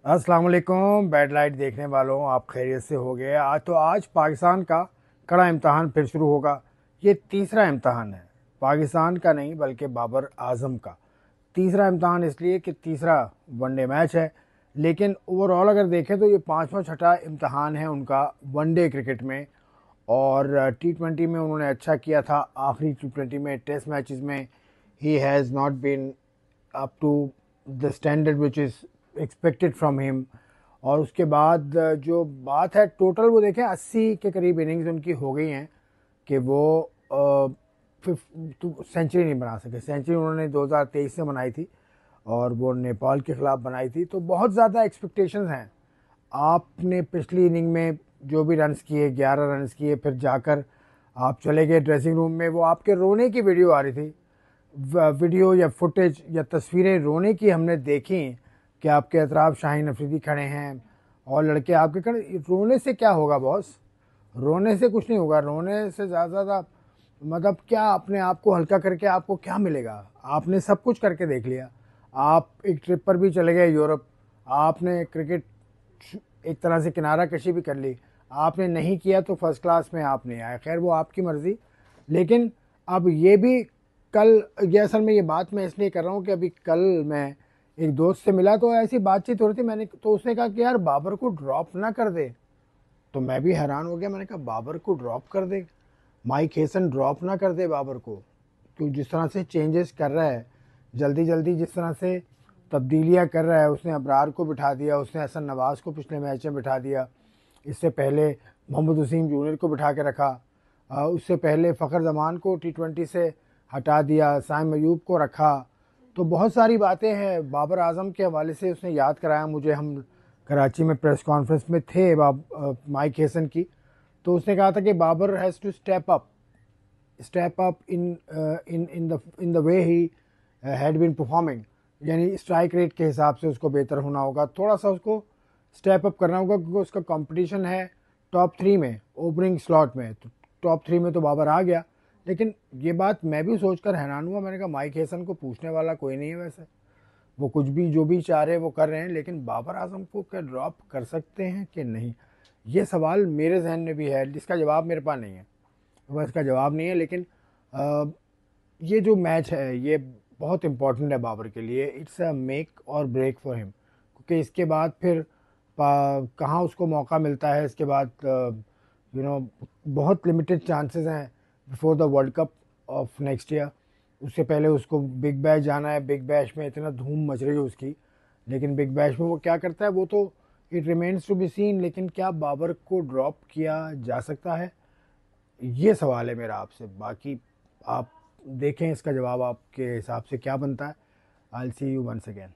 अस्सलाम वालेकुम। Bad light देखने वालों, आप खैरियत से हो गए? आज पाकिस्तान का कड़ा इम्तहान फिर शुरू होगा। ये तीसरा इम्तहान है, पाकिस्तान का नहीं बल्कि बाबर आजम का तीसरा इम्तहान। इसलिए कि तीसरा वनडे मैच है, लेकिन ओवरऑल अगर देखें तो ये पाँचवा छठा इम्तहान है उनका वनडे क्रिकेट में। और T20 में उन्होंने अच्छा किया था। आखिरी T20 में टेस्ट मैचेस में ही has not been up to the standard which is expected from him. और उसके बाद जो बात है, टोटल वो देखें 80 के करीब इनिंग्स उनकी हो गई हैं कि वो सेंचुरी नहीं बना सके। सेंचुरी उन्होंने 2023 से बनाई थी और वो नेपाल के ख़िलाफ़ बनाई थी। तो बहुत ज़्यादा एक्सपेक्टेशंस हैं। आपने पिछली इनिंग में जो भी रन्स किए, 11 रन्स किए, फिर जाकर आप चले गए ड्रेसिंग रूम में, वो आपके रोने की वीडियो आ रही थी। वीडियो या फुटेज या तस्वीरें रोने की हमने देखी कि आपके अतराफ शाहीन अफरीदी खड़े हैं और लड़के आपके खड़े। रोने से क्या होगा बॉस? रोने से कुछ नहीं होगा। रोने से ज़्यादा मतलब क्या, अपने आप को हल्का करके आपको क्या मिलेगा? आपने सब कुछ करके देख लिया। आप एक ट्रिप पर भी चले गए यूरोप, आपने क्रिकेट एक तरह से किनारा कशी भी कर ली। आपने नहीं किया तो फर्स्ट क्लास में आप नहीं आए, खैर वो आपकी मर्ज़ी। लेकिन अब ये भी कल, ये असल में ये बात मैं इसलिए कर रहा हूँ कि अभी कल मैं एक दोस्त से मिला तो ऐसी बातचीत हो रही थी। मैंने तो उसने कहा कि यार बाबर को ड्रॉप ना कर दे। तो मैं भी हैरान हो गया। मैंने कहा बाबर को ड्रॉप कर दे? माइक हेसन ड्रॉप ना कर दे बाबर को? क्यों जिस तरह से चेंजेस कर रहा है, जल्दी जल्दी जिस तरह से तब्दीलियां कर रहा है। उसने अबरार को बिठा दिया, उसने हसन नवाज़ को पिछले मैच में बिठा दिया, इससे पहले मोहम्मद वसीम जूनियर को बिठा के रखा, उससे पहले फ़खर जमान को T20 से हटा दिया, साइम अयूब को रखा। तो बहुत सारी बातें हैं बाबर आजम के हवाले से उसने याद कराया मुझे। हम कराची में प्रेस कॉन्फ्रेंस में थे माइक हेसन की। तो उसने कहा था कि Babar has to step up in the way he had been performing. यानी स्ट्राइक रेट के हिसाब से उसको बेहतर होना होगा, थोड़ा सा उसको स्टेप अप करना होगा, क्योंकि उसका कंपटीशन है टॉप 3 में, ओपनिंग स्लॉट में। तो टॉप 3 में तो बाबर आ गया। लेकिन ये बात मैं भी सोचकर हैरान हुआ। मैंने कहा माइक हेसन को पूछने वाला कोई नहीं है वैसे, वो कुछ भी जो भी चाह रहे हैं वो कर रहे हैं, लेकिन बाबर आजम को क्या ड्रॉप कर सकते हैं कि नहीं? ये सवाल मेरे जहन में भी है, जिसका जवाब मेरे पास नहीं है। वह इसका जवाब नहीं है। लेकिन अ, ये जो मैच है ये बहुत इंपॉर्टेंट है बाबर के लिए। इट्स अ मेक और ब्रेक फॉर हिम, क्योंकि इसके बाद फिर कहाँ उसको मौका मिलता है। इसके बाद बहुत लिमिटेड चांसेस हैं before the world cup of next year. उससे पहले उसको बिग बैश जाना है। बिग बैश में इतना धूम मच रही है उसकी, लेकिन बिग बैश में वो क्या करता है वो तो it remains to be seen. लेकिन क्या बाबर को ड्रॉप किया जा सकता है? ये सवाल है मेरा आपसे। बाकी आप देखें इसका जवाब आपके हिसाब से क्या बनता है। I will see you once again.